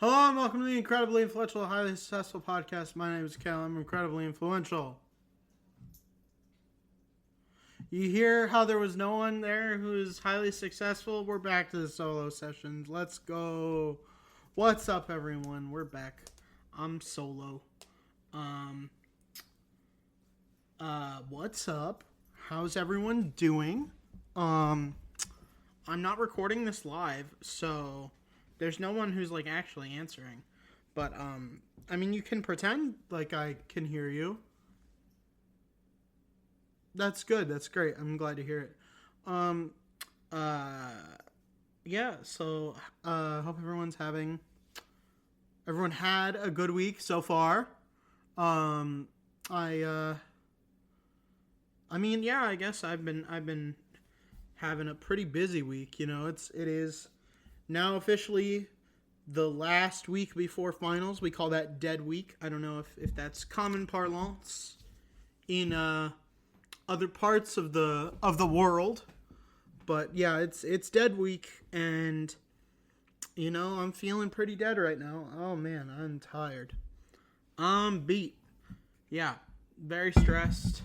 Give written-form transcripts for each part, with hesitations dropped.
Hello and welcome to the incredibly influential, highly successful podcast. My name is Kael. I'm incredibly influential. You hear how there was no one there who is highly successful? We're back to the solo sessions. Let's go. What's up, everyone? We're back. I'm solo. What's up? How's everyone doing? I'm not recording this live, so there's no one who's like actually answering. But I mean, you can pretend like I can hear you. That's good. That's great. I'm glad to hear it. Yeah, so hope everyone had a good week so far. I mean, yeah, I guess I've been having a pretty busy week, you know. It is now officially the last week before finals. We call that dead week. I don't know if that's common parlance in other parts of the world. But yeah, it's dead week, and you know, I'm feeling pretty dead right now. Oh man, I'm tired. I'm beat. Yeah, very stressed.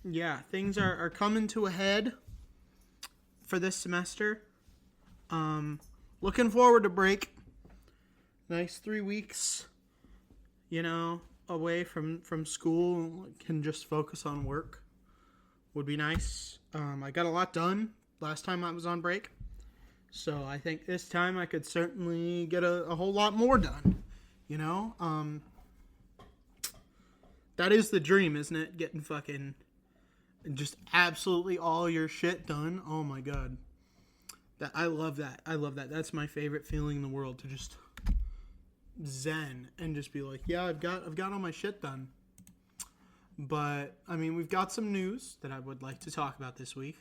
Yeah, things are coming to a head for this semester. Looking forward to break. Nice 3 weeks, you know, away from school. Can just focus on work. Would be nice. I got a lot done last time I was on break. So I think this time I could certainly get a whole lot more done. You know? That is the dream, isn't it? Getting fucking just absolutely all your shit done. Oh my god. I love that. That's my favorite feeling in the world, to just zen and just be like, yeah, I've got all my shit done. But I mean, we've got some news that I would like to talk about this week.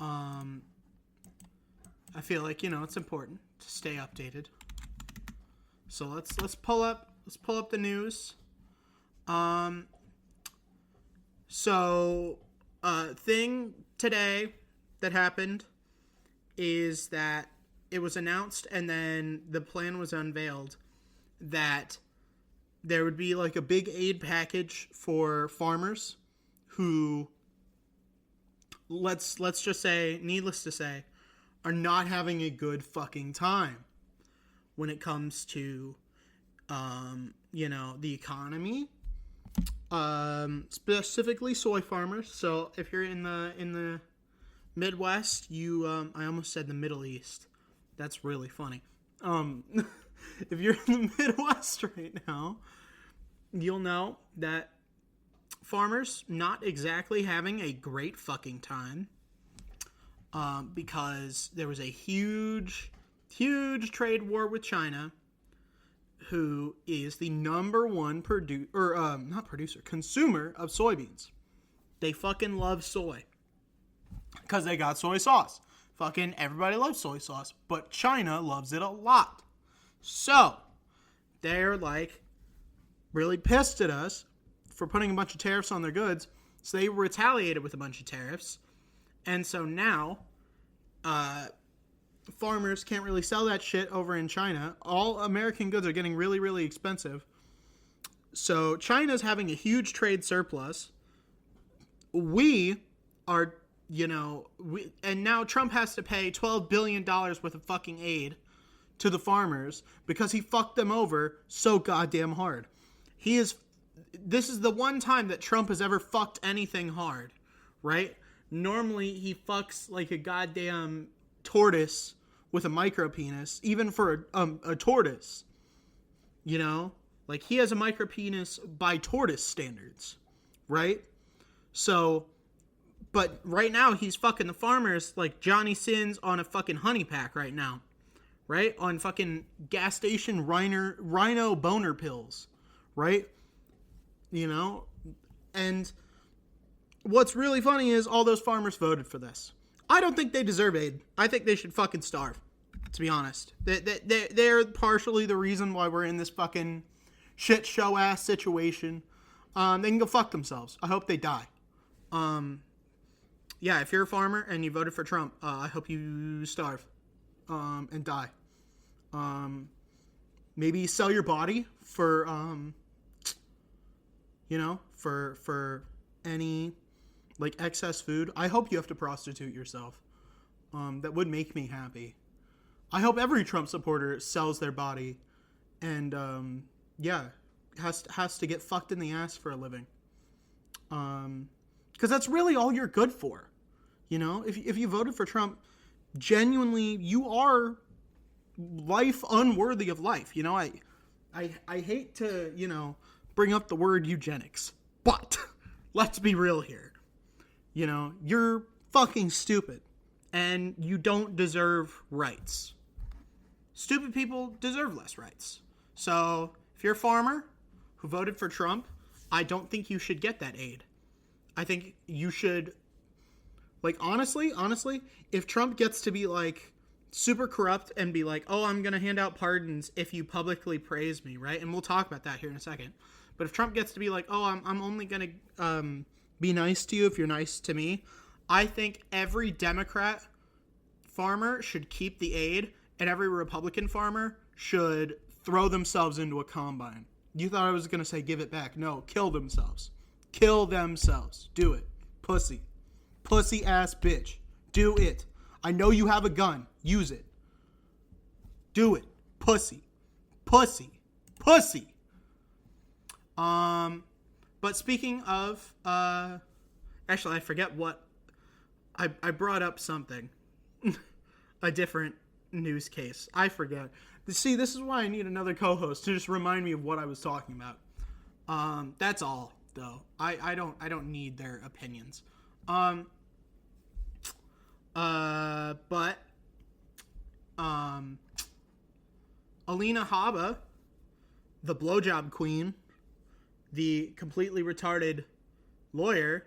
I feel like, you know, it's important to stay updated. So let's pull up the news. Thing today that happened is that it was announced, and then the plan was unveiled that there would be like a big aid package for farmers who, let's just say, needless to say, are not having a good fucking time when it comes to, you know, the economy. Specifically soy farmers. So if you're in the Midwest, I almost said the Middle East. That's really funny. If you're in the Midwest right now, you'll know that farmers not exactly having a great fucking time, because there was a huge trade war with China, who is the number one consumer of soybeans. They fucking love soy because they got soy sauce. Fucking everybody loves soy sauce, but China loves it a lot. So they're like really pissed at us for putting a bunch of tariffs on their goods. So they retaliated with a bunch of tariffs. And so now farmers can't really sell that shit over in China. All American goods are getting really, really expensive. So China's having a huge trade surplus. We are, you know, and now Trump has to pay $12 billion worth of fucking aid to the farmers because he fucked them over so goddamn hard. This is the one time that Trump has ever fucked anything hard, right? Normally he fucks like a goddamn tortoise with a micro penis, even for a tortoise, you know, like he has a micro penis by tortoise standards, right? So, but right now he's fucking the farmers like Johnny Sins on a fucking honey pack right now, right? On fucking gas station rhino boner pills, right? You know, and what's really funny is all those farmers voted for this. I don't think they deserve aid. I think they should fucking starve, to be honest. They're partially the reason why we're in this fucking shit show ass situation. They can go fuck themselves. I hope they die. Yeah, if you're a farmer and you voted for Trump, I hope you starve. and die. Maybe sell your body for, for any, like, excess food. I hope you have to prostitute yourself. That would make me happy. I hope every Trump supporter sells their body and, has to get fucked in the ass for a living. Because that's really all you're good for. You know, if you voted for Trump, genuinely, you are life unworthy of life. You know, I hate to, bring up the word eugenics, but let's be real here. You know, you're fucking stupid and you don't deserve rights. Stupid people deserve less rights. So if you're a farmer who voted for Trump, I don't think you should get that aid. I think you should, like, honestly, if Trump gets to be, like, super corrupt and be like, oh, I'm going to hand out pardons if you publicly praise me, right? And we'll talk about that here in a second. But if Trump gets to be like, oh, I'm only going to be nice to you if you're nice to me, I think every Democrat farmer should keep the aid and every Republican farmer should throw themselves into a combine. You thought I was going to say give it back. No, kill themselves. Kill themselves. Do it. Pussy. Pussy ass bitch. Do it. I know you have a gun. Use it. Do it. Pussy. Pussy. Pussy. But speaking of, actually, I forget what, I brought up something. A different news case. I forget. See, this is why I need another co-host to just remind me of what I was talking about. That's all, though. I don't need their opinions. But Alina Habba, the blowjob queen, the completely retarded lawyer,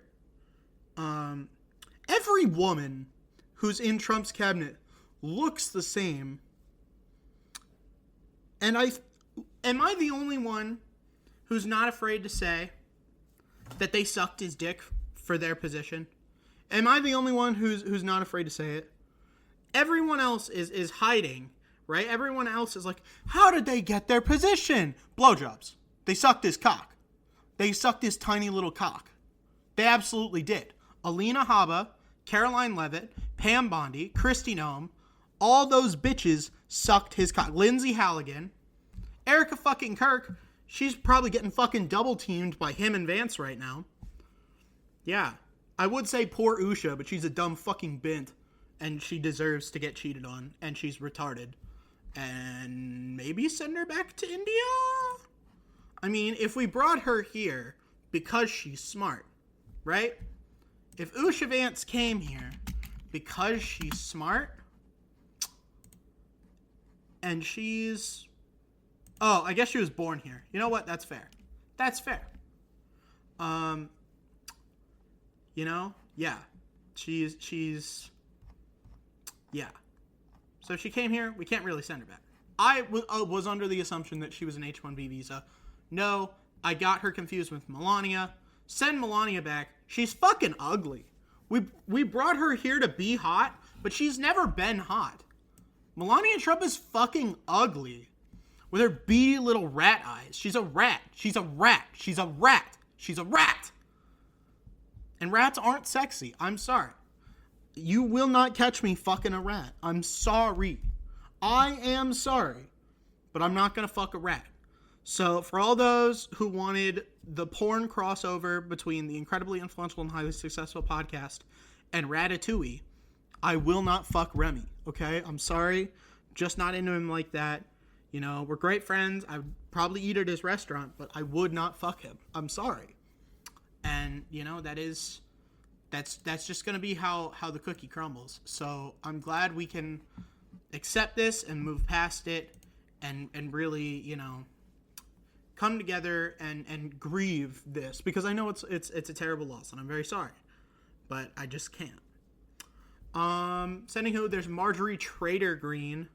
every woman who's in Trump's cabinet looks the same. And am I the only one who's not afraid to say that they sucked his dick for their position? Am I the only one who's not afraid to say it? Everyone else is hiding, right? Everyone else is like, how did they get their position? Blowjobs. They sucked his cock. They sucked his tiny little cock. They absolutely did. Alina Habba, Caroline Levitt, Pam Bondi, Kristi Noem, all those bitches sucked his cock. Lindsay Halligan, Erica fucking Kirk, she's probably getting fucking double teamed by him and Vance right now. Yeah. I would say poor Usha, but she's a dumb fucking bint. And she deserves to get cheated on. And she's retarded. And maybe send her back to India? I mean, if we brought her here because she's smart, right? If Usha Vance came here because she's smart, and she's... Oh, I guess she was born here. You know what? That's fair. That's fair. Yeah. She's... Yeah. So if she came here, we can't really send her back. I was under the assumption that she was an H-1B visa. No, I got her confused with Melania. Send Melania back. She's fucking ugly. We brought her here to be hot, but she's never been hot. Melania Trump is fucking ugly. With her beady little rat eyes. She's a rat. She's a rat. She's a rat. She's a rat. And rats aren't sexy. I'm sorry. You will not catch me fucking a rat. I'm sorry. I am sorry. But I'm not going to fuck a rat. So for all those who wanted the porn crossover between the incredibly influential and highly successful podcast and Ratatouille, I will not fuck Remy. Okay? I'm sorry. Just not into him like that. You know, we're great friends. I would probably eat at his restaurant, but I would not fuck him. I'm sorry. And, you know, that's just going to be how the cookie crumbles. So I'm glad we can accept this and move past it and really, you know, come together and grieve this, because I know it's a terrible loss and I'm very sorry, but I just can't. Sending who? There's Marjorie Trader Green,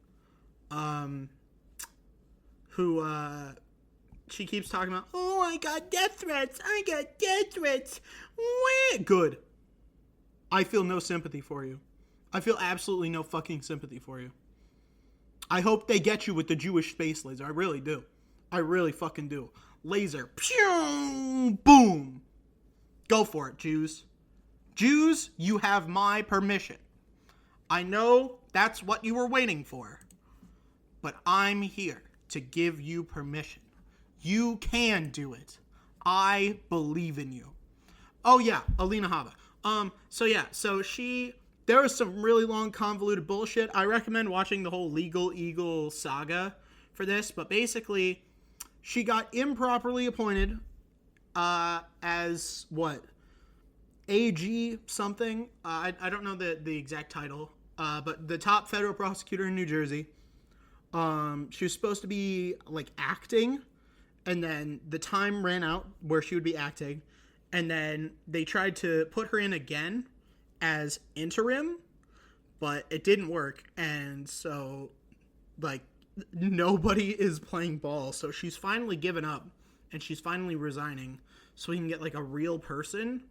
who, she keeps talking about, oh, I got death threats. Good. I feel no sympathy for you. I feel absolutely no fucking sympathy for you. I hope they get you with the Jewish space laser. I really do. I really fucking do. Laser. Pew! Boom. Go for it, Jews. Jews, you have my permission. I know that's what you were waiting for. But I'm here to give you permission. You can do it. I believe in you. Oh yeah, Alina Habba. There was some really long convoluted bullshit. I recommend watching the whole Legal Eagle saga for this, but basically she got improperly appointed as what? AG something. I don't know the exact title, but the top federal prosecutor in New Jersey. She was supposed to be like acting, and then the time ran out where she would be acting, and then they tried to put her in again as interim, but it didn't work, and so like nobody is playing ball. So she's finally given up, and she's finally resigning, so we can get like a real person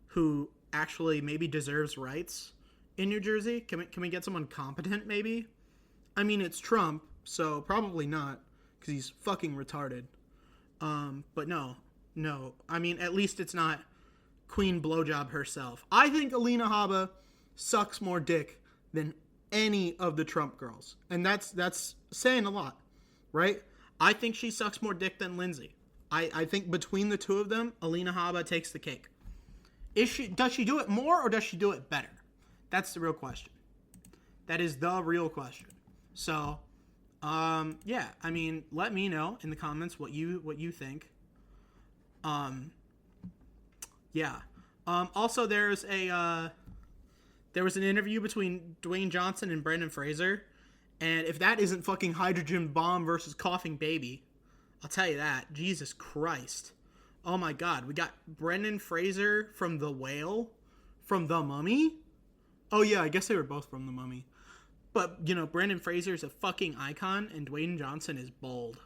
who actually maybe deserves rights in New Jersey. Can we get someone competent maybe? I mean, it's Trump, so probably not, because he's fucking retarded. But no. I mean, at least it's not Queen Blowjob herself. I think Alina Habba sucks more dick than any of the Trump girls. And that's saying a lot, right? I think she sucks more dick than Lindsay. I think between the two of them, Alina Habba takes the cake. Does she do it more or does she do it better? That's the real question. That is the real question. So, yeah, I mean, let me know in the comments what you think. Yeah. Also, there was an interview between Dwayne Johnson and Brendan Fraser, and if that isn't fucking hydrogen bomb versus coughing baby, I'll tell you that. Jesus Christ. Oh my God, we got Brendan Fraser from The Whale, from The Mummy. Oh yeah, I guess they were both from The Mummy. But, you know, Brendan Fraser is a fucking icon, and Dwayne Johnson is bold.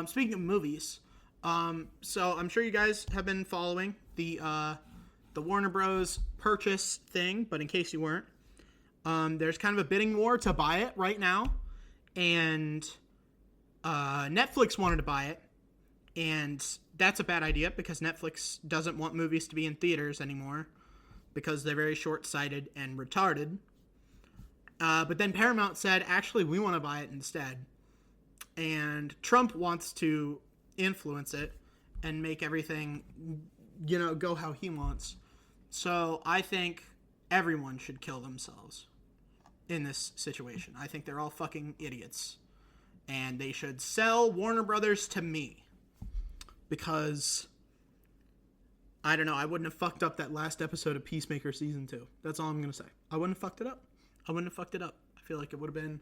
Speaking of movies, so I'm sure you guys have been following the Warner Bros. Purchase thing, but in case you weren't, there's kind of a bidding war to buy it right now, and Netflix wanted to buy it, and that's a bad idea because Netflix doesn't want movies to be in theaters anymore because they're very short-sighted and retarded. But then Paramount said, actually, we want to buy it instead. And Trump wants to influence it and make everything, you know, go how he wants. So I think everyone should kill themselves in this situation. I think they're all fucking idiots. And they should sell Warner Brothers to me. Because, I don't know, I wouldn't have fucked up that last episode of Peacemaker Season 2. That's all I'm going to say. I wouldn't have fucked it up. I feel like it would have been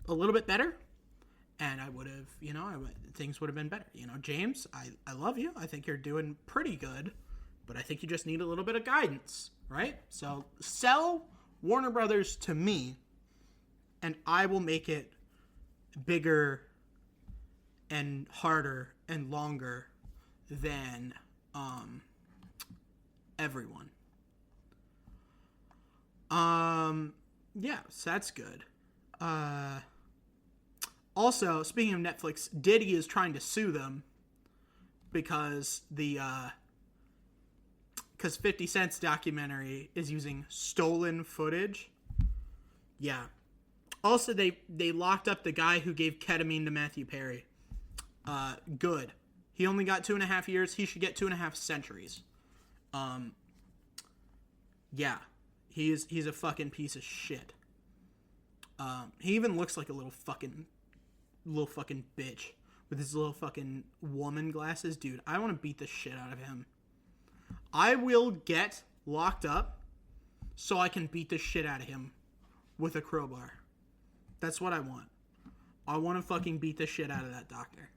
a little bit better. And I would have, you know, things would have been better. You know, James, I love you. I think you're doing pretty good. But I think you just need a little bit of guidance, right? So sell Warner Brothers to me, and I will make it bigger and harder and longer than everyone. Yeah, so that's good. Also, speaking of Netflix, Diddy is trying to sue them because because 50 Cent's documentary is using stolen footage. Yeah. Also, they locked up the guy who gave ketamine to Matthew Perry. Good. He only got 2.5 years. He should get 2.5 centuries. Yeah. He's a fucking piece of shit. He even looks like a little fucking bitch with his little fucking woman glasses. Dude, I want to beat the shit out of him. I will get locked up so I can beat the shit out of him with a crowbar. That's what I want. I want to fucking beat the shit out of that doctor.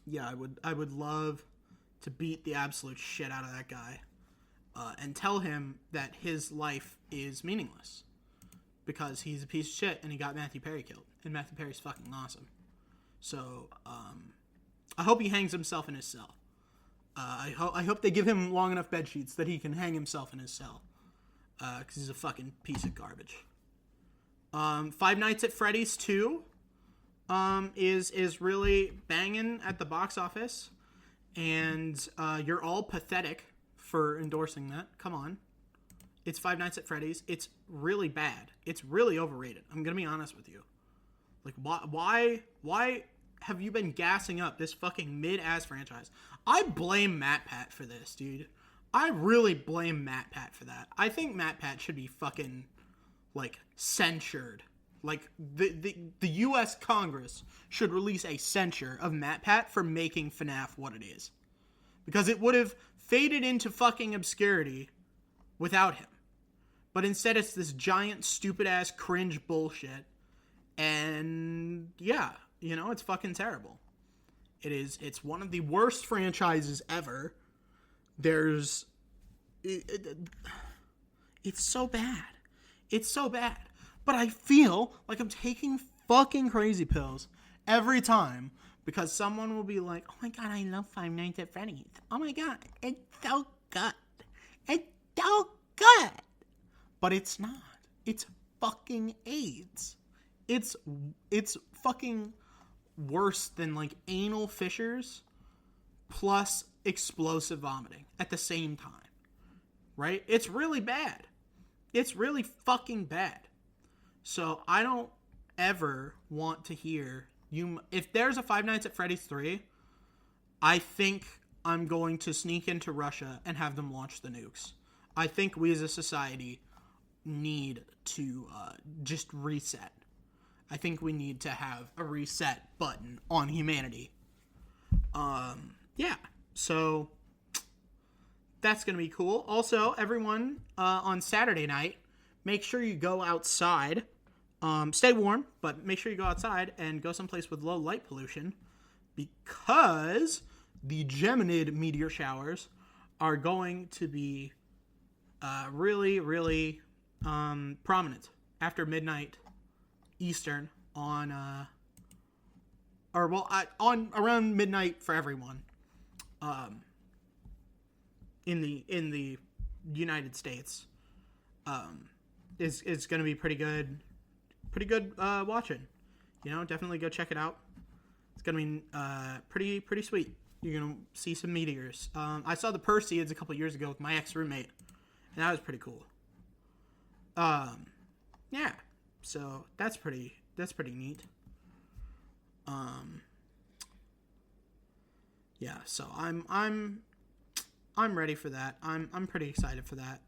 Yeah, I would love to beat the absolute shit out of that guy. And tell him that his life is meaningless. Because he's a piece of shit and he got Matthew Perry killed. And Matthew Perry's fucking awesome. So, I hope he hangs himself in his cell. I hope they give him long enough bed sheets that he can hang himself in his cell. because he's a fucking piece of garbage. Five Nights at Freddy's 2 is really banging at the box office, and you're all pathetic for endorsing that. Come on. It's Five Nights at Freddy's. It's really bad. It's really overrated. I'm gonna be honest with you. Like, why have you been gassing up this fucking mid-ass franchise? I blame MatPat for this, dude. I really blame MatPat for that. I think MatPat should be fucking, like, censured. Like, the U.S. Congress should release a censure of MatPat for making FNAF what it is. Because it would have faded into fucking obscurity without him. But instead it's this giant, stupid-ass cringe bullshit. And, yeah, you know, it's fucking terrible. It's one of the worst franchises ever. It's so bad. It's so bad. But I feel like I'm taking fucking crazy pills every time because someone will be like, oh my god, I love Five Nights at Freddy's. Oh my god, it's so good. It's so good. But it's not. It's fucking AIDS. It's fucking worse than, like, anal fissures plus explosive vomiting at the same time. Right? It's really bad. It's really fucking bad. So I don't ever want to hear you. If there's a Five Nights at Freddy's 3, I think I'm going to sneak into Russia and have them launch the nukes. I think we as a society need to just reset. I think we need to have a reset button on humanity. Yeah. So that's going to be cool. Also, everyone, on Saturday night, make sure you go outside. Stay warm, but make sure you go outside and go someplace with low light pollution because the Geminid meteor showers are going to be really, really prominent after midnight Eastern on around midnight for everyone in the United States. Is going to be pretty good watching. You know, definitely go check it out. It's going to be pretty sweet. You're going to see some meteors. I saw the Perseids a couple years ago with my ex-roommate, and that was pretty cool. Yeah. So that's pretty neat. Yeah, so I'm ready for that. I'm pretty excited for that.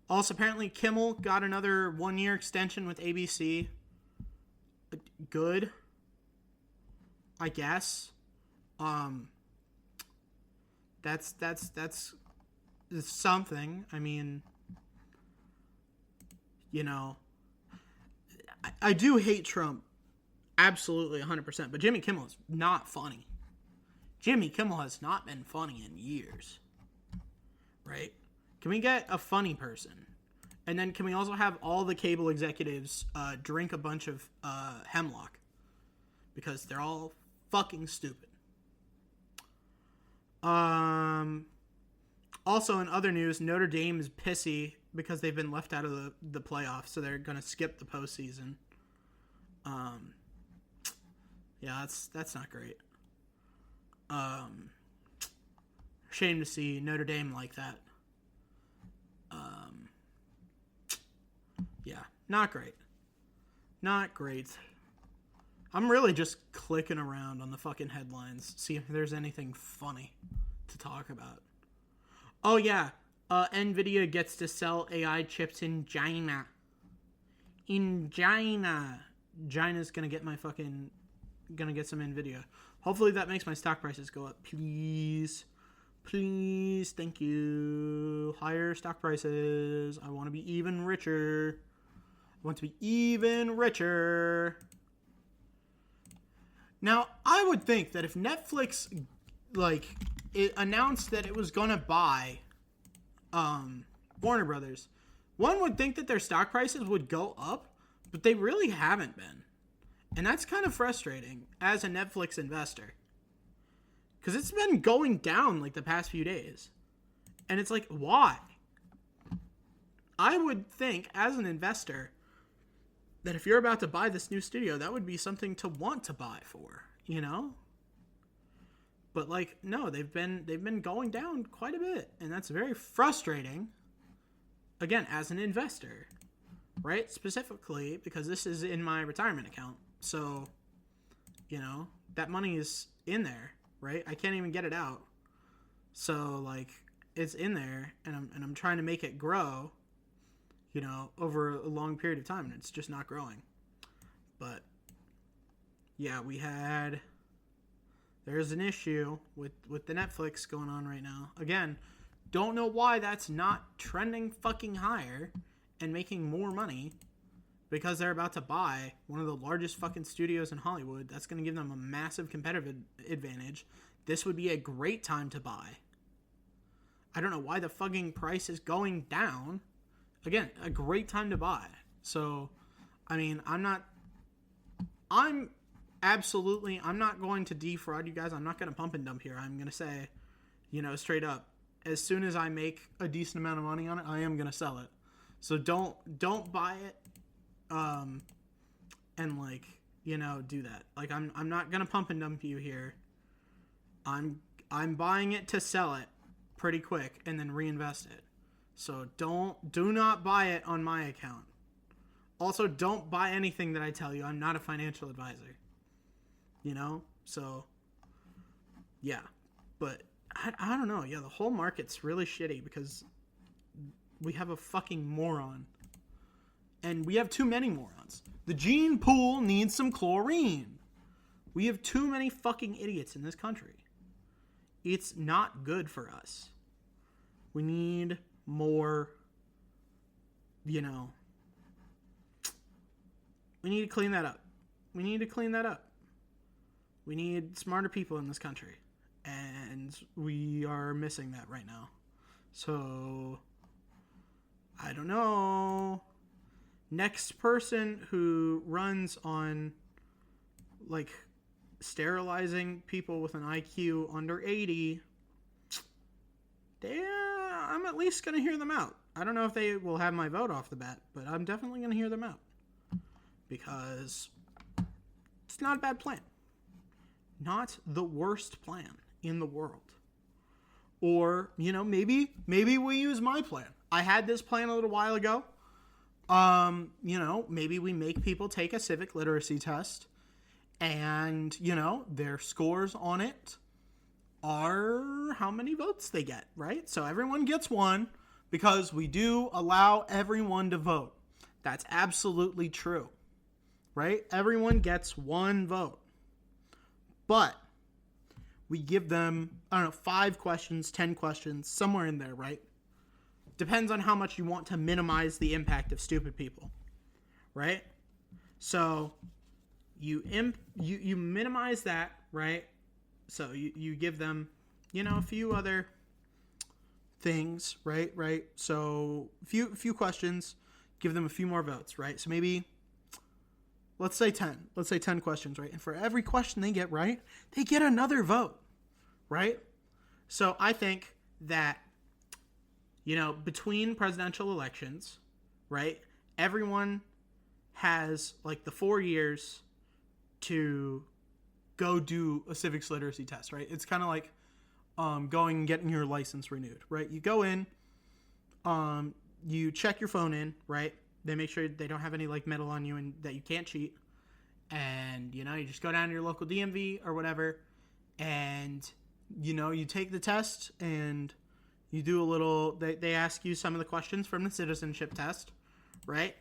Also, apparently Kimmel got another 1-year extension with ABC. Good, I guess. That's something. I mean, you know, I do hate Trump, absolutely 100%. But Jimmy Kimmel is not funny. Jimmy Kimmel has not been funny in years, right? Can we get a funny person? And then can we also have all the cable executives drink a bunch of hemlock? Because they're all fucking stupid. Also, in other news, Notre Dame is pissy because they've been left out of the playoffs, so they're going to skip the postseason. Yeah, that's not great. Shame to see Notre Dame like that. Yeah, not great. Not great. I'm really just clicking around on the fucking headlines, see if there's anything funny to talk about. Oh yeah, Nvidia gets to sell AI chips in China. In China. China's gonna get some Nvidia. Hopefully that makes my stock prices go up. Please. Please, thank you. Higher stock prices. I want to be even richer. Now, I would think that if Netflix, it announced that it was going to buy Warner Brothers, one would think that their stock prices would go up, but they really haven't been. And that's kind of frustrating as a Netflix investor. Because it's been going down, the past few days. And it's like, why? I would think, as an investor, that if you're about to buy this new studio, that would be something to want to buy for, you know? But like, no, they've been going down quite a bit, and that's very frustrating. Again, as an investor, right? Specifically because this is in my retirement account. So, you know, that money is in there, right? I can't even get it out. So like, it's in there, and I'm trying to make it grow, you know, over a long period of time, and it's just not growing. But yeah, there's an issue with the Netflix going on right now. Again, don't know why that's not trending fucking higher and making more money, because they're about to buy one of the largest fucking studios in Hollywood. That's going to give them a massive competitive advantage. This would be a great time to buy. I don't know why the fucking price is going down. Again, a great time to buy. So, I mean, I'm not going to defraud you guys. I'm not going to pump and dump here. I'm going to say, you know, straight up, as soon as I make a decent amount of money on it, I am going to sell it. So don't buy it, and like, you know, do that. Like, I'm not going to pump and dump you here. I'm buying it to sell it pretty quick and then reinvest it. So do not buy it on my account. Also, don't buy anything that I tell you. I'm not a financial advisor. You know? So, yeah. But, I don't know. Yeah, the whole market's really shitty because we have a fucking moron. And we have too many morons. The gene pool needs some chlorine. We have too many fucking idiots in this country. It's not good for us. We need more, you know, we need to clean that up. We need smarter people in this country, and we are missing that right now. So, I don't know. Next person who runs on, like, sterilizing people with an IQ under 80, I'm at least going to hear them out. I don't know if they will have my vote off the bat, but I'm definitely going to hear them out. Because it's not a bad plan. Not the worst plan in the world. Or, you know, maybe we use my plan. I had this plan a little while ago. You know, maybe we make people take a civic literacy test, and, you know, their scores on it are how many votes they get, right? So everyone gets one, because we do allow everyone to vote. That's absolutely true, right? Everyone gets one vote. But we give them, I don't know, 5 questions, 10 questions, somewhere in there, right? Depends on how much you want to minimize the impact of stupid people, right? So you minimize that, right? So you give them, you know, a few other things, right? So few questions, give them a few more votes, right? So maybe, let's say 10. Let's say 10 questions, right? And for every question they get right, they get another vote, right? So I think that, you know, between presidential elections, right, everyone has, like, the 4 years to go do a civics literacy test, right? It's kind of like going and getting your license renewed, right? You go in, you check your phone in, right? They make sure they don't have any, like, metal on you and that you can't cheat. And, you know, you just go down to your local DMV or whatever, and, you know, you take the test, and you do a little, they ask you some of the questions from the citizenship test, right?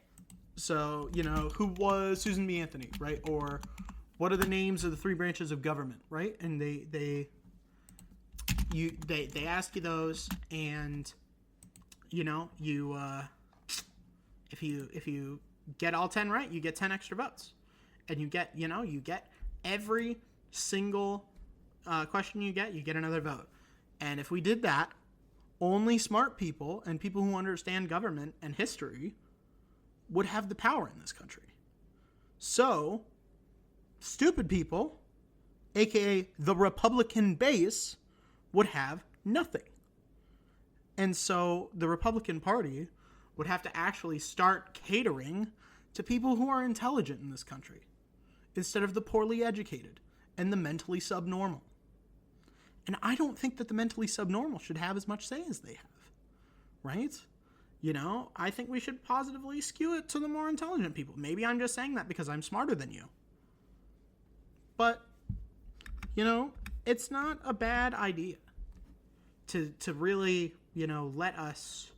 So, you know, who was Susan B. Anthony, right? Or what are the names of the 3 branches of government, right? And they ask you those, and, you know, you if you get all 10 right, you get 10 extra votes. And you get every single question you get another vote. And if we did that, only smart people and people who understand government and history would have the power in this country. So, stupid people, aka the Republican base, would have nothing. And so the Republican Party would have to actually start catering to people who are intelligent in this country instead of the poorly educated and the mentally subnormal. And I don't think that the mentally subnormal should have as much say as they have, right? You know, I think we should positively skew it to the more intelligent people. Maybe I'm just saying that because I'm smarter than you. But, you know, it's not a bad idea to really, you know, let us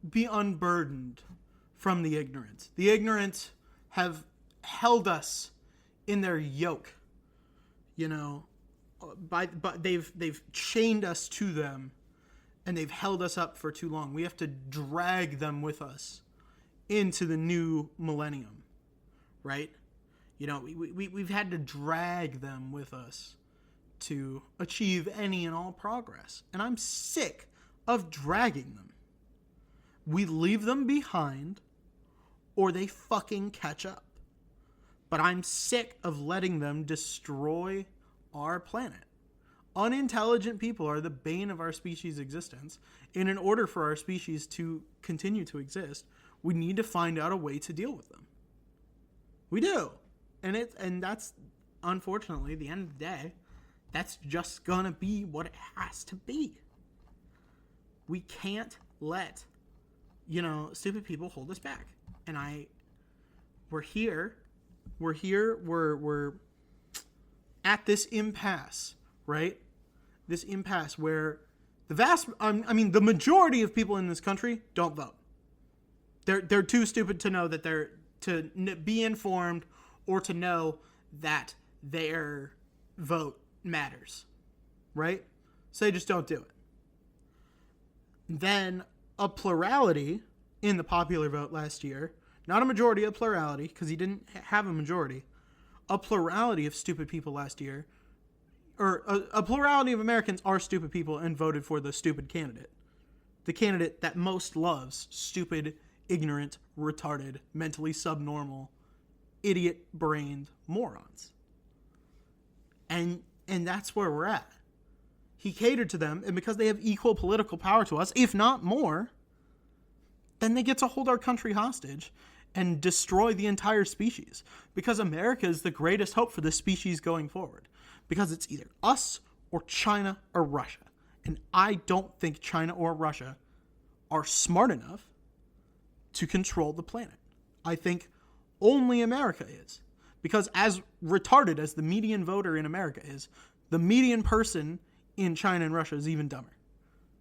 be unburdened from the ignorant. The ignorant have held us in their yoke, you know, but they've chained us to them, and they've held us up for too long. We have to drag them with us into the new millennium, right? You know, we've had to drag them with us to achieve any and all progress. And I'm sick of dragging them. We leave them behind, or they fucking catch up. But I'm sick of letting them destroy our planet. Unintelligent people are the bane of our species' existence. And in order for our species to continue to exist, we need to find out a way to deal with them. We do. And that's, unfortunately, at the end of the day, that's just gonna be what it has to be. We can't let, you know, stupid people hold us back. And we're at this impasse, right? This impasse where the majority of people in this country don't vote. They're too stupid to know that to be informed or to know that their vote matters, right? So they just don't do it. Then a plurality in the popular vote last year, not a majority, a plurality, because he didn't have a majority, a plurality of stupid people last year, or a plurality of Americans are stupid people and voted for the stupid candidate. The candidate that most loves stupid, ignorant, retarded, mentally subnormal, idiot-brained morons. And that's where we're at. He catered to them, and because they have equal political power to us, if not more, then they get to hold our country hostage and destroy the entire species. Because America is the greatest hope for this species going forward. Because it's either us or China or Russia. And I don't think China or Russia are smart enough to control the planet. I think only America is. Because as retarded as the median voter in America is, the median person in China and Russia is even dumber.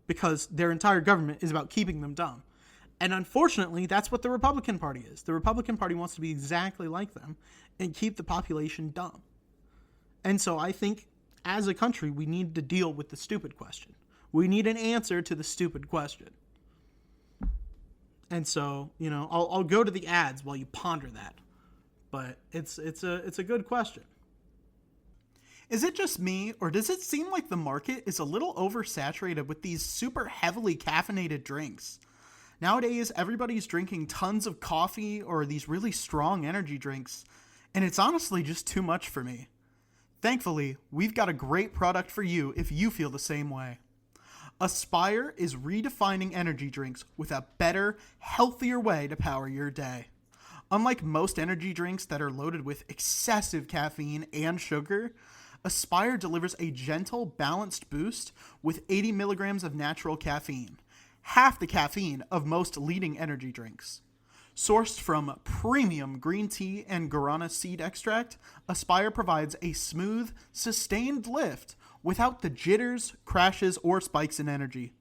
Because their entire government is about keeping them dumb. And unfortunately, that's what the Republican Party is. The Republican Party wants to be exactly like them and keep the population dumb. And so I think as a country, we need to deal with the stupid question. We need an answer to the stupid question. And so, you know, I'll go to the ads while you ponder that. But it's a good question. Is it just me, or does it seem like the market is a little oversaturated with these super heavily caffeinated drinks? Nowadays, everybody's drinking tons of coffee or these really strong energy drinks, and it's honestly just too much for me. Thankfully, we've got a great product for you if you feel the same way. Aspire is redefining energy drinks with a better, healthier way to power your day. Unlike most energy drinks that are loaded with excessive caffeine and sugar, Aspire delivers a gentle, balanced boost with 80 milligrams of natural caffeine, half the caffeine of most leading energy drinks. Sourced from premium green tea and guarana seed extract, Aspire provides a smooth, sustained lift without the jitters, crashes, or spikes in energy.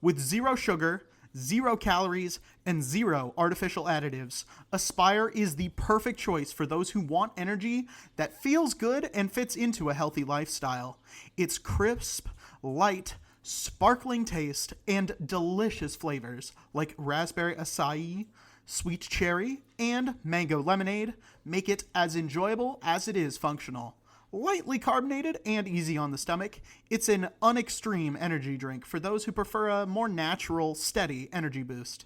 With zero sugar, 0 calories, and 0 artificial additives, Aspire is the perfect choice for those who want energy that feels good and fits into a healthy lifestyle. Its crisp, light, sparkling taste, and delicious flavors like raspberry acai, sweet cherry, and mango lemonade make it as enjoyable as it is functional. Lightly carbonated and easy on the stomach, it's an unextreme energy drink for those who prefer a more natural, steady energy boost.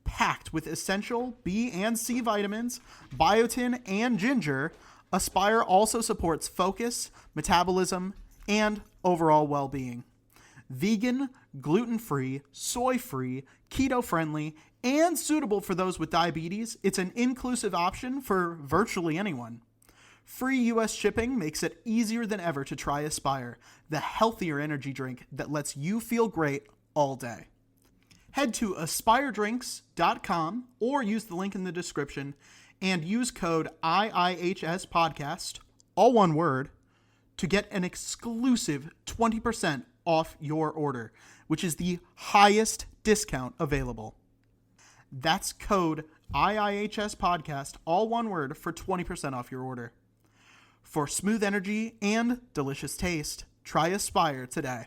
Packed with essential B and C vitamins, biotin, and ginger, Aspire also supports focus, metabolism, and overall well-being. Vegan, gluten-free, soy-free, keto-friendly, and suitable for those with diabetes, it's an inclusive option for virtually anyone. Free U.S. shipping makes it easier than ever to try Aspire, the healthier energy drink that lets you feel great all day. Head to aspiredrinks.com or use the link in the description and use code IIHSPodcast, all one word, to get an exclusive 20% off your order, which is the highest discount available. That's code IIHSPodcast, all one word, for 20% off your order. For smooth energy and delicious taste, try Aspire today.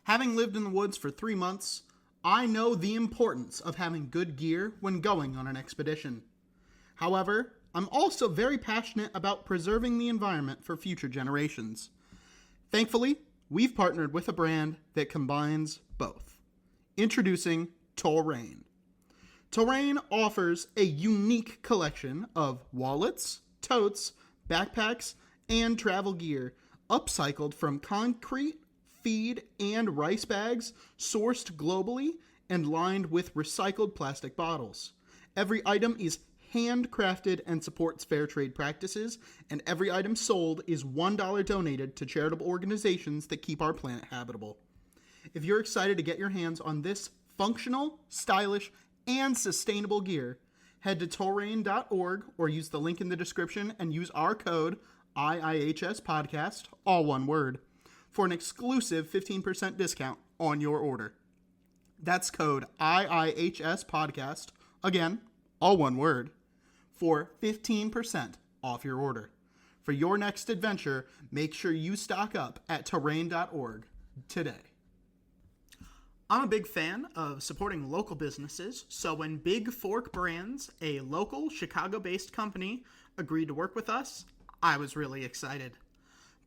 Having lived in the woods for 3 months, I know the importance of having good gear when going on an expedition. However, I'm also very passionate about preserving the environment for future generations. Thankfully, we've partnered with a brand that combines both. Introducing Terrain. Terrain offers a unique collection of wallets, totes, backpacks, and travel gear, upcycled from concrete, feed, and rice bags, sourced globally, and lined with recycled plastic bottles. Every item is handcrafted and supports fair trade practices, and every item sold is $1 donated to charitable organizations that keep our planet habitable. If you're excited to get your hands on this functional, stylish, and sustainable gear, head to terrain.org or use the link in the description and use our code IIHSPodcast, all one word, for an exclusive 15% discount on your order. That's code IIHSPodcast, again, all one word, for 15% off your order. For your next adventure, make sure you stock up at terrain.org today. I'm a big fan of supporting local businesses, so when Big Fork Brands, a local Chicago-based company, agreed to work with us, I was really excited.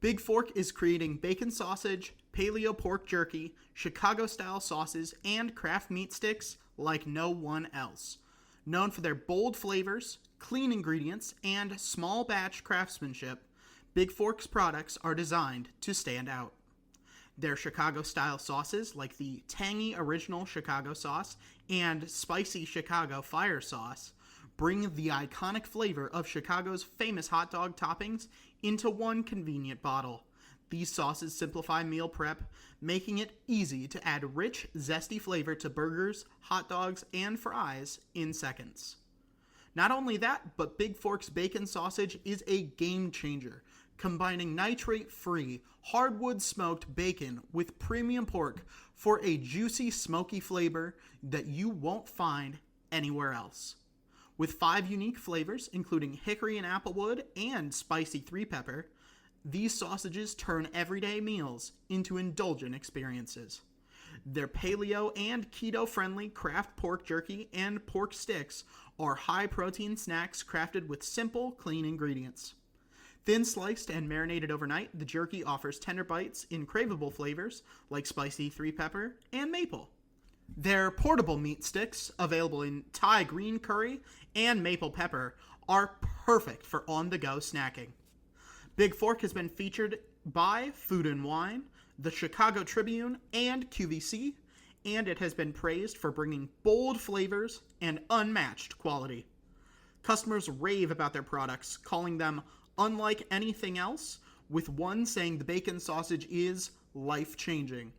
Big Fork is creating bacon sausage, paleo pork jerky, Chicago-style sauces, and craft meat sticks like no one else. Known for their bold flavors, clean ingredients, and small batch craftsmanship, Big Fork's products are designed to stand out. Their Chicago-style sauces, like the tangy original Chicago sauce and spicy Chicago fire sauce, bring the iconic flavor of Chicago's famous hot dog toppings into one convenient bottle. These sauces simplify meal prep, making it easy to add rich, zesty flavor to burgers, hot dogs, and fries in seconds. Not only that, but Big Fork's bacon sausage is a game changer, combining nitrate-free, hardwood smoked bacon with premium pork for a juicy, smoky flavor that you won't find anywhere else. With 5 unique flavors, including hickory and applewood and spicy 3-pepper, these sausages turn everyday meals into indulgent experiences. Their paleo and keto-friendly craft pork jerky and pork sticks are high-protein snacks crafted with simple, clean ingredients. Thin sliced and marinated overnight, the jerky offers tender bites in craveable flavors like spicy 3-pepper and maple. Their portable meat sticks, available in Thai green curry and maple pepper, are perfect for on-the-go snacking. Big Fork has been featured by Food & Wine, the Chicago Tribune, and QVC, and it has been praised for bringing bold flavors and unmatched quality. Customers rave about their products, calling them unlike anything else, with one saying the bacon sausage is life-changing.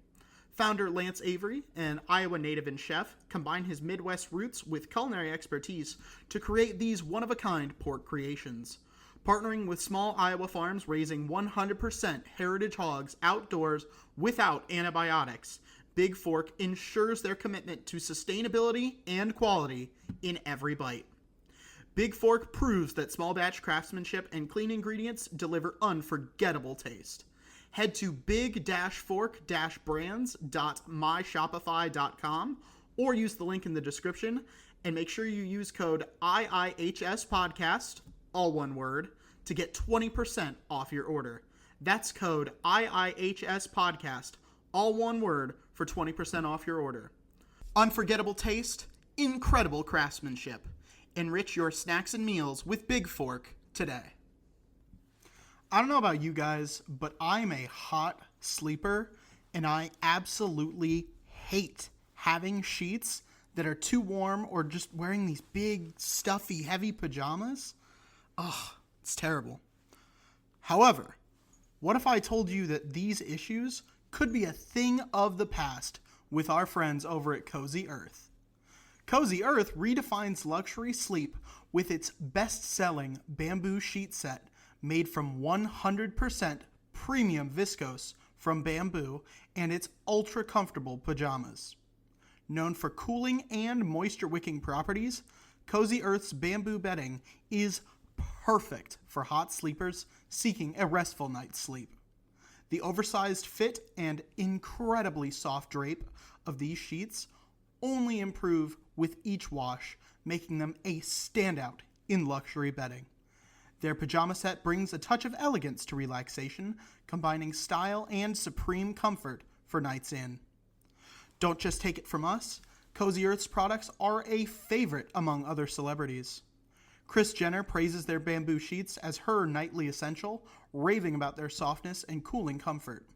Founder Lance Avery, an Iowa native and chef, combined his Midwest roots with culinary expertise to create these one-of-a-kind pork creations. Partnering with small Iowa farms raising 100% heritage hogs outdoors without antibiotics, Big Fork ensures their commitment to sustainability and quality in every bite. Big Fork proves that small batch craftsmanship and clean ingredients deliver unforgettable taste. Head to big-fork-brands.myshopify.com or use the link in the description and make sure you use code IIHSPodcast, all one word, to get 20% off your order. That's code IIHSPodcast, all one word, for 20% off your order. Unforgettable taste, incredible craftsmanship. Enrich your snacks and meals with Big Fork today. I don't know about you guys, but I'm a hot sleeper, And I absolutely hate having sheets that are too warm or just wearing these big, stuffy, heavy pajamas. Ugh, it's terrible. However, what if I told you that these issues could be a thing of the past with our friends over at Cozy Earth? Cozy Earth redefines luxury sleep with its best-selling bamboo sheet set made from 100% premium viscose from bamboo and its ultra-comfortable pajamas. Known for cooling and moisture-wicking properties, Cozy Earth's bamboo bedding is perfect for hot sleepers seeking a restful night's sleep. The oversized fit and incredibly soft drape of these sheets only improve with each wash, making them a standout in luxury bedding. Their pajama set brings a touch of elegance to relaxation, combining style and supreme comfort for nights in. Don't just take it from us, Cozy Earth's products are a favorite among other celebrities. Kris Jenner praises their bamboo sheets as her nightly essential, raving about their softness and cooling comfort.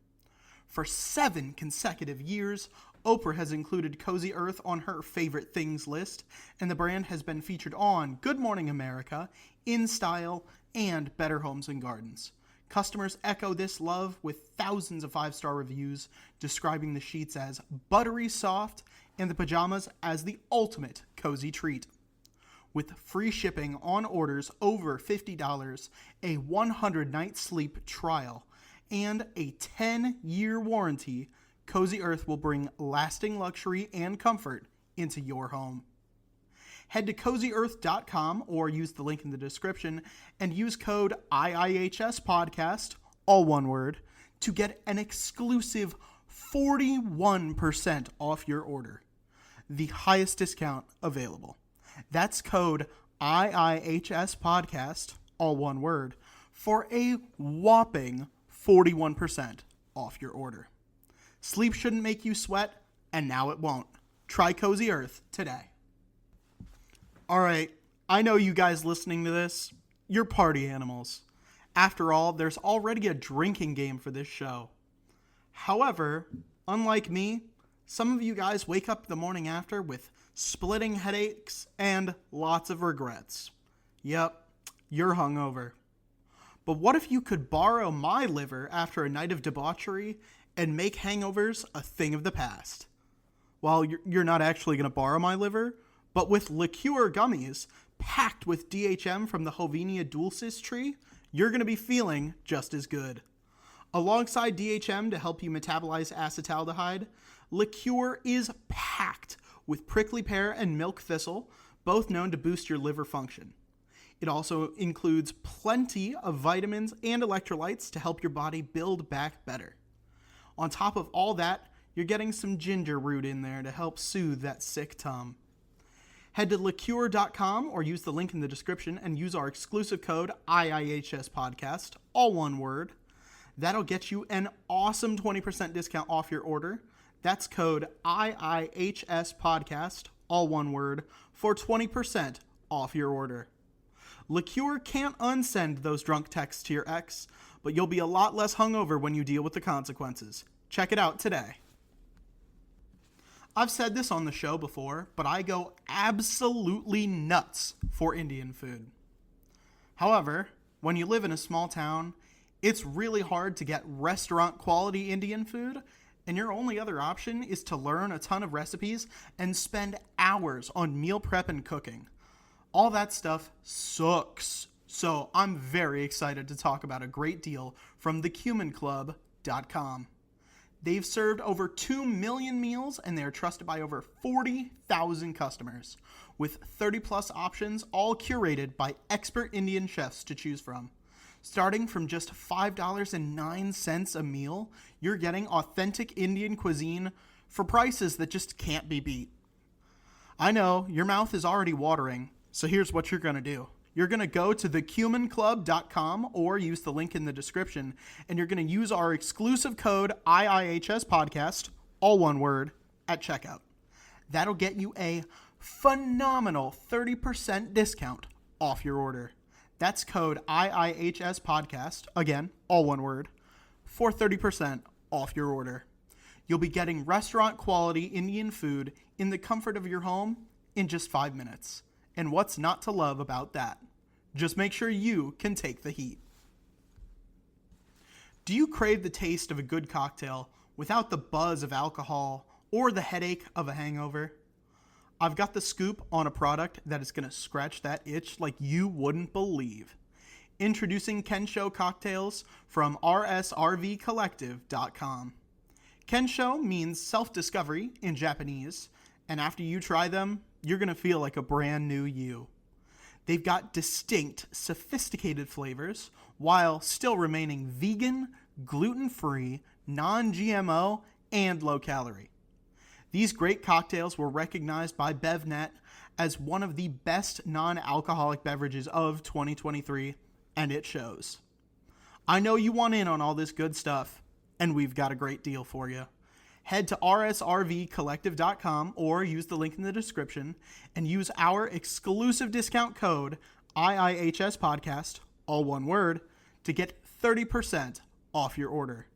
For 7 consecutive years, Oprah has included Cozy Earth on her favorite things list, and the brand has been featured on Good Morning America, In Style, and Better Homes and Gardens. Customers echo this love with thousands of 5-star reviews describing the sheets as buttery soft and the pajamas as the ultimate cozy treat. With free shipping on orders over $50, a 100-night sleep trial, and a 10-year warranty, Cozy Earth will bring lasting luxury and comfort into your home. Head to CozyEarth.com or use the link in the description and use code IIHSPodcast, all one word, to get an exclusive 41% off your order. The highest discount available. That's code IIHSPodcast, all one word, for a whopping 41% off your order. Sleep shouldn't make you sweat, and now it won't. Try Cozy Earth today. All right, I know you guys listening to this, you're party animals. After all, there's already a drinking game for this show. However, unlike me, some of you guys wake up the morning after with splitting headaches and lots of regrets. Yep, you're hungover. But what if you could borrow my liver after a night of debauchery and make hangovers a thing of the past? Well, you're not actually going to borrow my liver, but with liqueur gummies packed with DHM from the Hovenia dulcis tree, you're going to be feeling just as good. Alongside DHM to help you metabolize acetaldehyde, liqueur is packed with prickly pear and milk thistle, both known to boost your liver function. It also includes plenty of vitamins and electrolytes to help your body build back better. On top of all that, you're getting some ginger root in there to help soothe that sick tum. Head to liqueur.com or use the link in the description and use our exclusive code IIHSPodcast, all one word. That'll get you an awesome 20% discount off your order. That's code IIHSPodcast, all one word, for 20% off your order. Liqueur can't unsend those drunk texts to your ex, but you'll be a lot less hungover when you deal with the consequences. Check it out today. I've said this on the show before, but I go absolutely nuts for Indian food. However, when you live in a small town, it's really hard to get restaurant quality Indian food, and your only other option is to learn a ton of recipes and spend hours on meal prep and cooking. All that stuff sucks. So I'm very excited to talk about a great deal from thecuminclub.com. They've served over 2 million meals and they are trusted by over 40,000 customers with 30 plus options, all curated by expert Indian chefs to choose from. Starting from just $5.09 a meal, you're getting authentic Indian cuisine for prices that just can't be beat. I know, your mouth is already watering, so here's what you're going to do. You're going to go to thecuminclub.com or use the link in the description, and you're going to use our exclusive code IIHSPodcast, all one word, at checkout. That'll get you a phenomenal 30% discount off your order. That's code IIHSPodcast, again, all one word, for 30% off your order. You'll be getting restaurant-quality Indian food in the comfort of your home in just 5 minutes. And what's not to love about that? Just make sure you can take the heat. Do you crave the taste of a good cocktail without the buzz of alcohol or the headache of a hangover? I've got the scoop on a product that is going to scratch that itch like you wouldn't believe. Introducing Kensho cocktails from rsrvcollective.com. Kensho means self-discovery in Japanese, and after you try them, you're going to feel like a brand new you. They've got distinct, sophisticated flavors while still remaining vegan, gluten-free, non-GMO, and low-calorie. These great cocktails were recognized by BevNet as one of the best non-alcoholic beverages of 2023, and it shows. I know you want in on all this good stuff, and we've got a great deal for you. Head to rsrvcollective.com or use the link in the description and use our exclusive discount code IIHSPodcast, all one word, to get 30% off your order.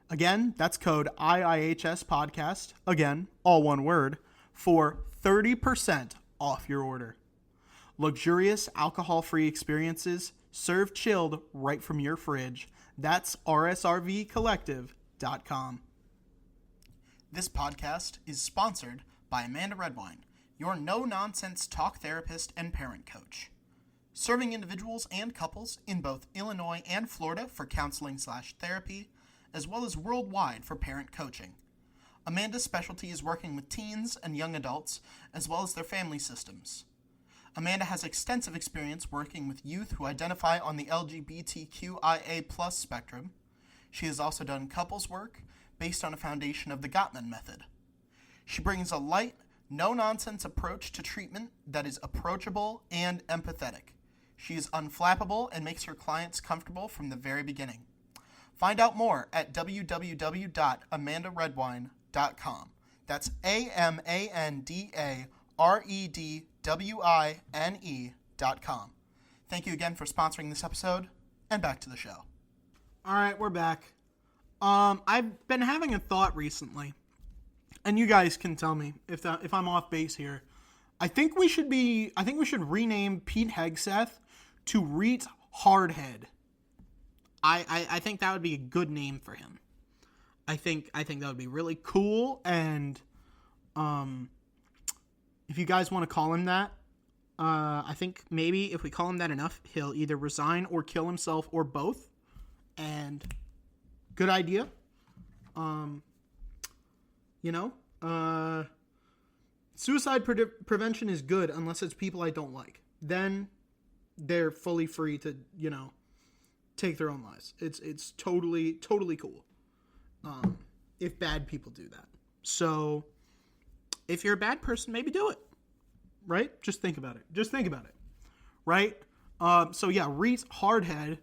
Again, that's code IIHSPodcast, again, all one word, for 30% off your order. Luxurious alcohol-free experiences served chilled right from your fridge. That's rsrvcollective.com. This podcast is sponsored by Amanda Redwine, your no-nonsense talk therapist and parent coach. Serving individuals and couples in both Illinois and Florida for counseling/therapy, as well as worldwide for parent coaching. Amanda's specialty is working with teens and young adults, as well as their family systems. Amanda has extensive experience working with youth who identify on the LGBTQIA+ spectrum. She has also done couples work based on a foundation of the Gottman method. She brings a light, no-nonsense approach to treatment that is approachable and empathetic. She is unflappable and makes her clients comfortable from the very beginning. Find out more at www.amandaredwine.com. That's AMANDAREDWINE.com. Thank you again for sponsoring this episode, and back to the show. All right, we're back. I've been having a thought recently, and you guys can tell me if I'm off base here. I think we should rename Pete Hegseth to Reet Hardhead. I think that would be a good name for him. I think that would be really cool, and if you guys want to call him that, I think maybe if we call him that enough, he'll either resign or kill himself or both. And good idea. Suicide prevention is good unless it's people I don't like. Then they're fully free to, take their own lives. It's totally cool. If bad people do that. So if you're a bad person, maybe do it. Right? Just think about it. Right? Reet Hardhead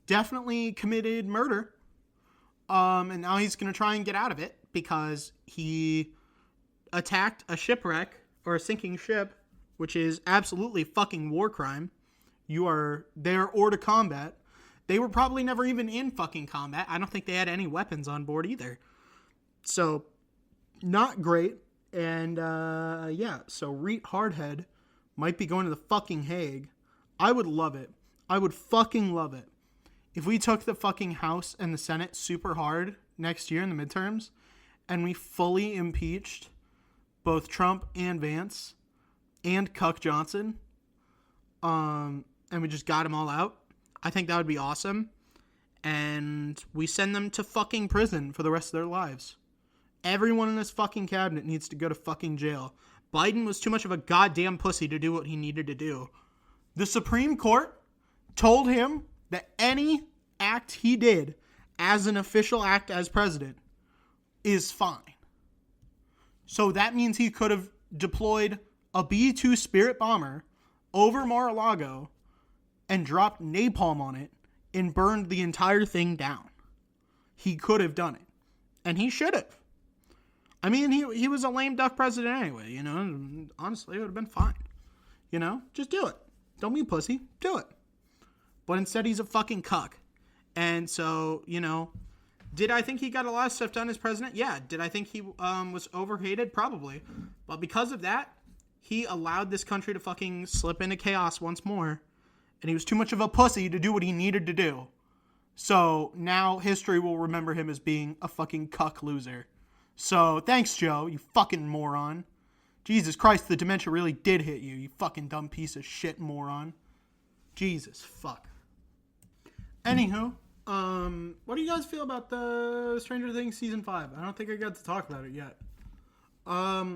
definitely committed murder. And now he's going to try and get out of it because he attacked a shipwreck or a sinking ship, which is absolutely fucking war crime. You are there or to combat. They were probably never even in fucking combat. I don't think they had any weapons on board either. So, not great. And, so Reet Hardhead might be going to the fucking Hague. I would love it. I would fucking love it. If we took the fucking House and the Senate super hard next year in the midterms, and we fully impeached both Trump and Vance and Cuck Johnson, and we just got them all out, I think that would be awesome. And we send them to fucking prison for the rest of their lives. Everyone in this fucking cabinet needs to go to fucking jail. Biden was too much of a goddamn pussy to do what he needed to do. The Supreme Court told him that any act he did as an official act as president is fine. So that means he could have deployed a B-2 Spirit bomber over Mar-a-Lago and dropped napalm on it and burned the entire thing down. He could have done it. And he should have. I mean, he was a lame duck president anyway, Honestly, it would have been fine. Just do it. Don't be a pussy. Do it. But instead, he's a fucking cuck. And so, Did I think he got a lot of stuff done as president? Yeah. Did I think he was overhated? Probably. But because of that, he allowed this country to fucking slip into chaos once more. And he was too much of a pussy to do what he needed to do. So now history will remember him as being a fucking cuck loser. So thanks, Joe, you fucking moron. Jesus Christ, the dementia really did hit you, you fucking dumb piece of shit moron. Jesus fuck. Anywho, what do you guys feel about the Stranger Things season 5? I don't think I got to talk about it yet. I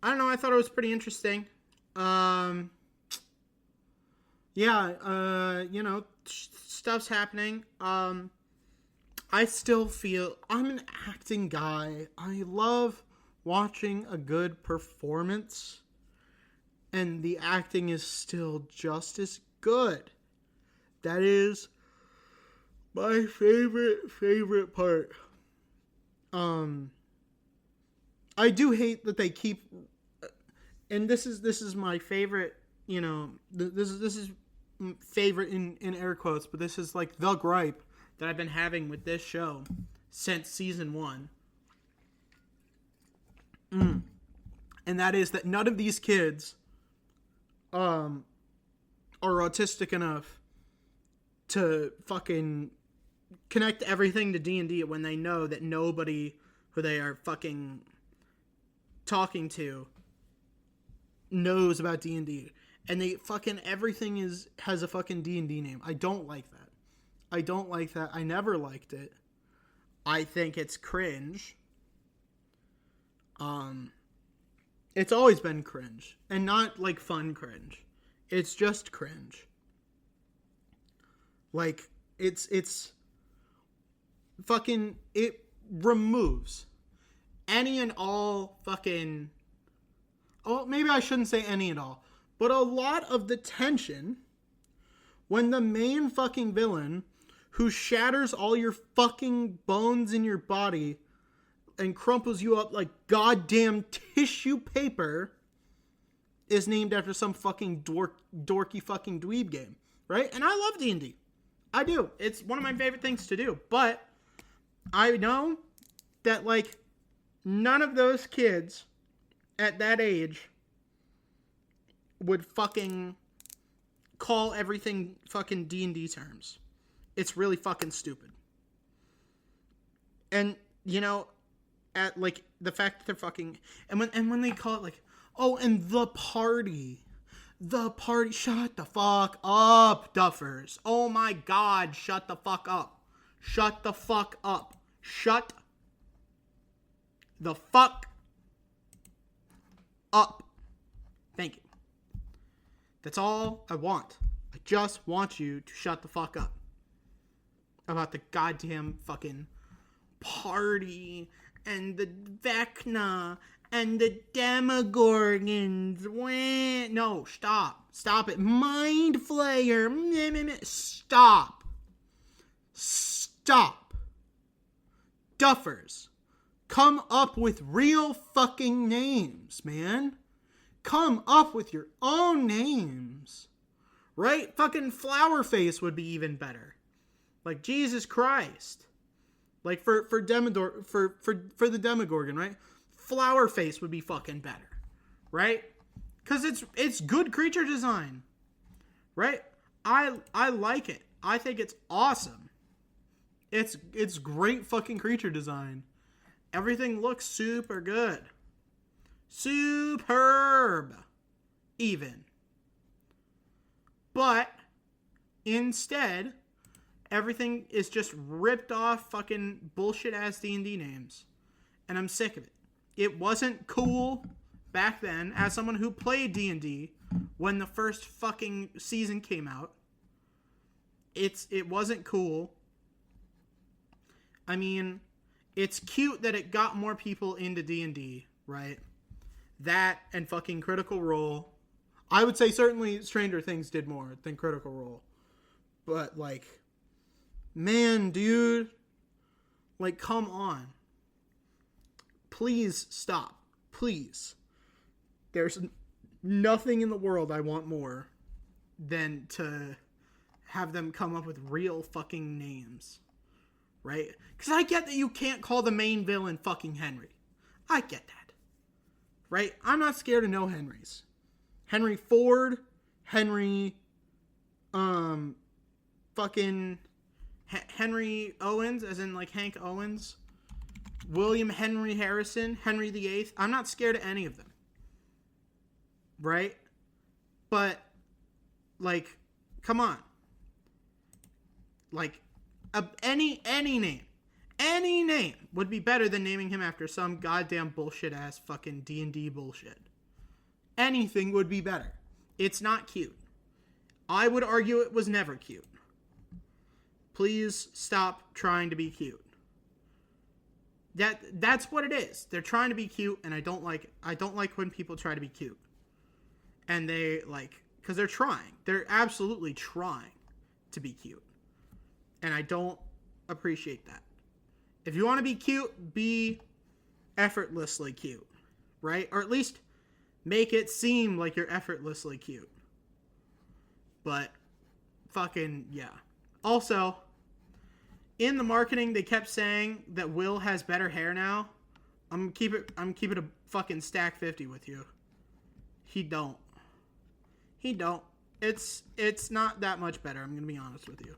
don't know, I thought it was pretty interesting. Stuff's happening. I still feel I'm an acting guy. I love watching a good performance, and the acting is still just as good. That is my favorite part. I do hate that they keep, and this is my favorite. This is favorite in air quotes, but this is like the gripe that I've been having with this show since season 1. And that is that none of these kids are autistic enough to fucking connect everything to D&D when they know that nobody who they are fucking talking to knows about D&D. And they fucking everything has a fucking D&D name. I don't like that. I never liked it. I think it's cringe. It's always been cringe. And not like fun cringe. It's just cringe. Like, it's fucking, it removes any and all fucking, oh, maybe I shouldn't say any and all, but a lot of the tension when the main fucking villain who shatters all your fucking bones in your body and crumples you up like goddamn tissue paper is named after some fucking dorky fucking dweeb game, right? And I love D&D. I do. It's one of my favorite things to do. But I know that, like, none of those kids at that age would fucking call everything fucking D&D terms. It's really fucking stupid. And, at, like, the fact that they're fucking, and when they call it, like, oh, and the party, shut the fuck up, duffers. Oh my God, shut the fuck up. Shut the fuck up. Shut the fuck up. Thank you. That's all I want. I just want you to shut the fuck up about the goddamn fucking party and the Vecna and the Demogorgons. No, stop. Stop it. Mind Flayer. Stop. Stop. Duffers. Come up with real fucking names, man. Come up with your own names. Right? Fucking Flowerface would be even better. Like, Jesus Christ. Like, for the Demogorgon, right? Flowerface would be fucking better. Right? Because it's good creature design. Right? I like it. I think it's awesome. It's great fucking creature design. Everything looks super good. Superb. Even. But instead, everything is just ripped off fucking bullshit ass D&D names. And I'm sick of it. It wasn't cool back then as someone who played D&D when the first fucking season came out. It wasn't cool. I mean, it's cute that it got more people into D&D, right? That and fucking Critical Role. I would say certainly Stranger Things did more than Critical Role. But, like, man, dude, like, come on. Please stop. Please. There's nothing in the world I want more than to have them come up with real fucking names. right? Because I get that you can't call the main villain fucking Henry. I get that, right? I'm not scared of no Henrys. Henry Ford, Henry, fucking Henry Owens, as in like Hank Owens, William Henry Harrison, Henry VIII. I'm not scared of any of them, right? But, like, come on. Like, any name would be better than naming him after some goddamn bullshit ass fucking D&D bullshit. Anything would be better. It's not cute. I would argue it was never cute. Please stop trying to be cute. That's what it is. They're trying to be cute, and I don't like it. I don't like when people try to be cute. And they, like, because they're trying. They're absolutely trying to be cute. And I don't appreciate that. If you want to be cute, be effortlessly cute, right? Or at least make it seem like you're effortlessly cute. But fucking, yeah. Also, in the marketing, they kept saying that Will has better hair now. I'm keeping a fucking stack 50 with you. He don't. It's not that much better. I'm gonna be honest with you.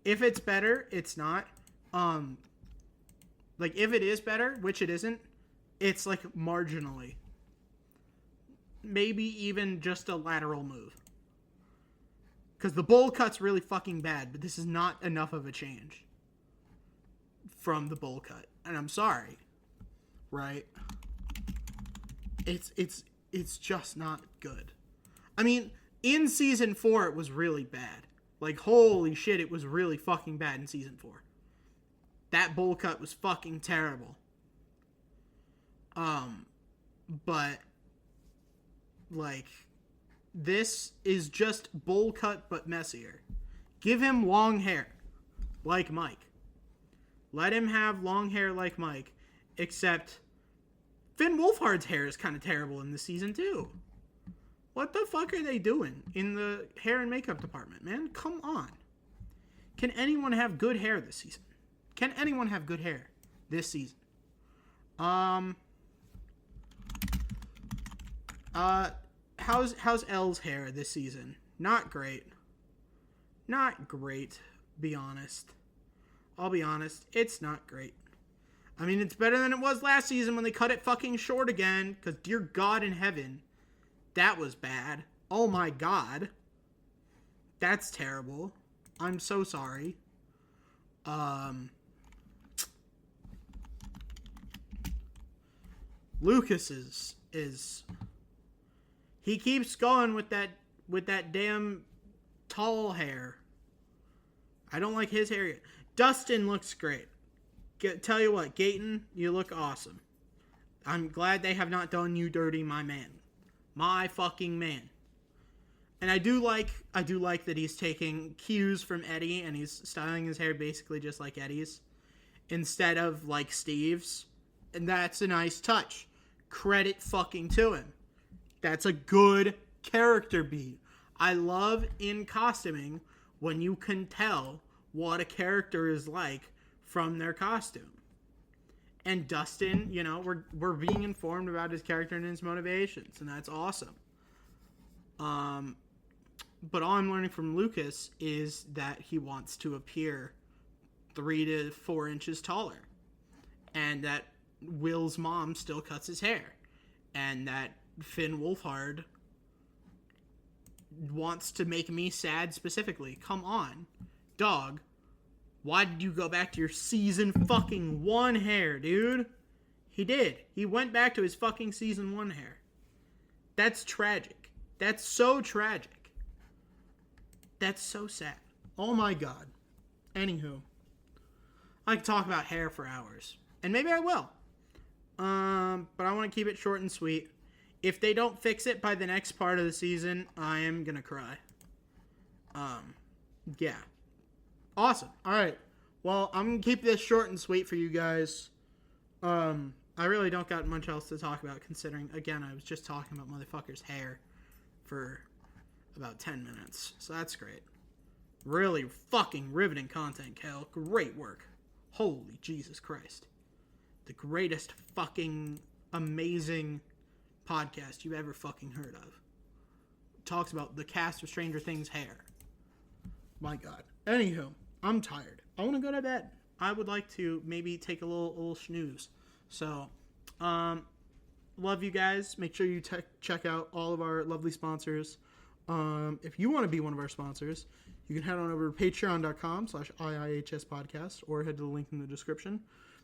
If it's better, it's not. Like if it is better, which it isn't, it's like marginally. Maybe even just a lateral move. Because the bowl cut's really fucking bad, but this is not enough of a change from the bowl cut. And I'm sorry. Right? It's just not good. I mean, in season 4 it was really bad. Like, holy shit, it was really fucking bad in season 4. That bowl cut was fucking terrible. But like, this is just bowl cut but messier. Give him long hair like Mike. Let him have long hair like Mike. Except Finn Wolfhard's hair is kind of terrible in this season too. What the fuck are they doing in the hair and makeup department, man? Come on. Can anyone have good hair this season? Can anyone have good hair this season? How's Elle's hair this season? Not great. Not great, be honest. I'll be honest, it's not great. I mean, it's better than it was last season when they cut it fucking short again, because dear God in heaven, that was bad. Oh my God. That's terrible. I'm so sorry. Lucas is he keeps going with that damn tall hair. I don't like his hair yet. Dustin looks great. Tell you what, Gayton, you look awesome. I'm glad they have not done you dirty, my man. My fucking man. And I do like that he's taking cues from Eddie and he's styling his hair basically just like Eddie's instead of like Steve's. And that's a nice touch. Credit fucking to him. That's a good character beat. I love in costuming when you can tell what a character is like from their costume. And Dustin, you know, we're being informed about his character and his motivations, and that's awesome. But all I'm learning from Lucas is that he wants to appear 3 to 4 inches taller. And that Will's mom still cuts his hair. And that Finn Wolfhard wants to make me sad specifically. Come on, dog. Why did you go back to your season fucking 1 hair, dude? He did. He went back to his fucking season 1 hair. That's tragic. That's so tragic. That's so sad. Oh my God. Anywho. I could talk about hair for hours. And maybe I will. But I want to keep it short and sweet. If they don't fix it by the next part of the season, I am gonna cry. Yeah. Awesome. Alright. Well, I'm gonna keep this short and sweet for you guys. I really don't got much else to talk about, considering, again, I was just talking about motherfucker's hair for about 10 minutes. So that's great. Really fucking riveting content, Kael. Great work. Holy Jesus Christ. The greatest fucking amazing podcast you've ever fucking heard of. Talks about the cast of Stranger Things hair. My God. Anywho, I'm tired. I want to go to bed. I would like to maybe take a little snooze. So, love you guys. Make sure you check out all of our lovely sponsors. If you want to be one of our sponsors, you can head on over to patreon.com/IIHS podcast or head to the link in the description.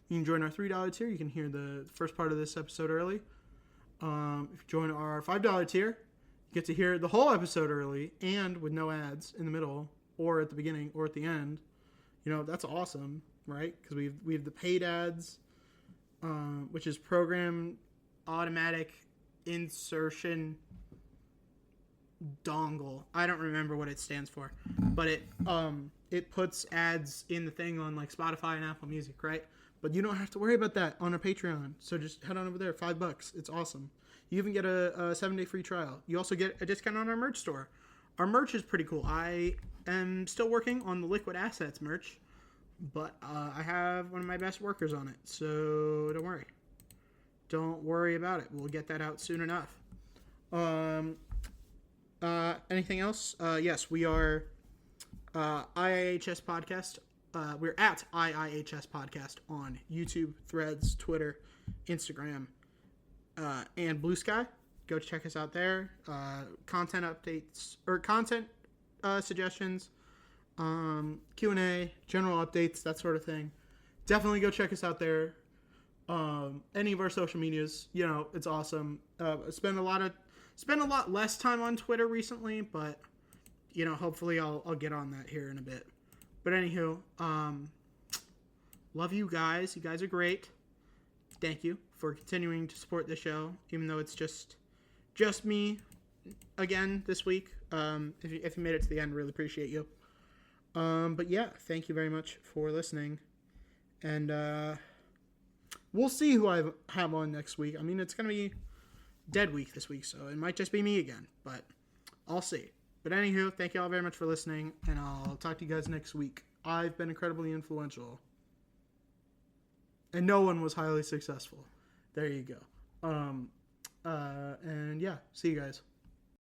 You can join our $3 tier. You can hear the first part of this episode early. If you join our $5 tier, you get to hear the whole episode early and with no ads in the middle or at the beginning or at the end. That's awesome, right? Because we have the paid ads, which is program automatic insertion dongle. I don't remember what it stands for, but it puts ads in the thing on like Spotify and Apple Music, right? But you don't have to worry about that on our Patreon. So just head on over there, $5. It's awesome. You even get a 7-day free trial. You also get a discount on our merch store. Our merch is pretty cool. I am still working on the Liquid Assets merch, but I have one of my best workers on it. So don't worry. Don't worry about it. We'll get that out soon enough. Anything else? Yes, we are IIHS Podcast. We're at IIHS Podcast on YouTube, Threads, Twitter, Instagram, and Blue Sky. Go check us out there. Content updates or content suggestions, Q&A, general updates, that sort of thing. Definitely go check us out there. Any of our social medias, it's awesome. Spend a lot less time on Twitter recently, but hopefully I'll get on that here in a bit. But anywho, love you guys. You guys are great. Thank you for continuing to support the show, even though it's just me again this week. If you made it to the end, really appreciate you. But yeah, thank you very much for listening. And we'll see who I have on next week. I mean, it's going to be dead week this week, so it might just be me again, but I'll see. But anywho, thank you all very much for listening, and I'll talk to you guys next week. I've been incredibly influential, and no one was highly successful. There you go. And yeah, see you guys.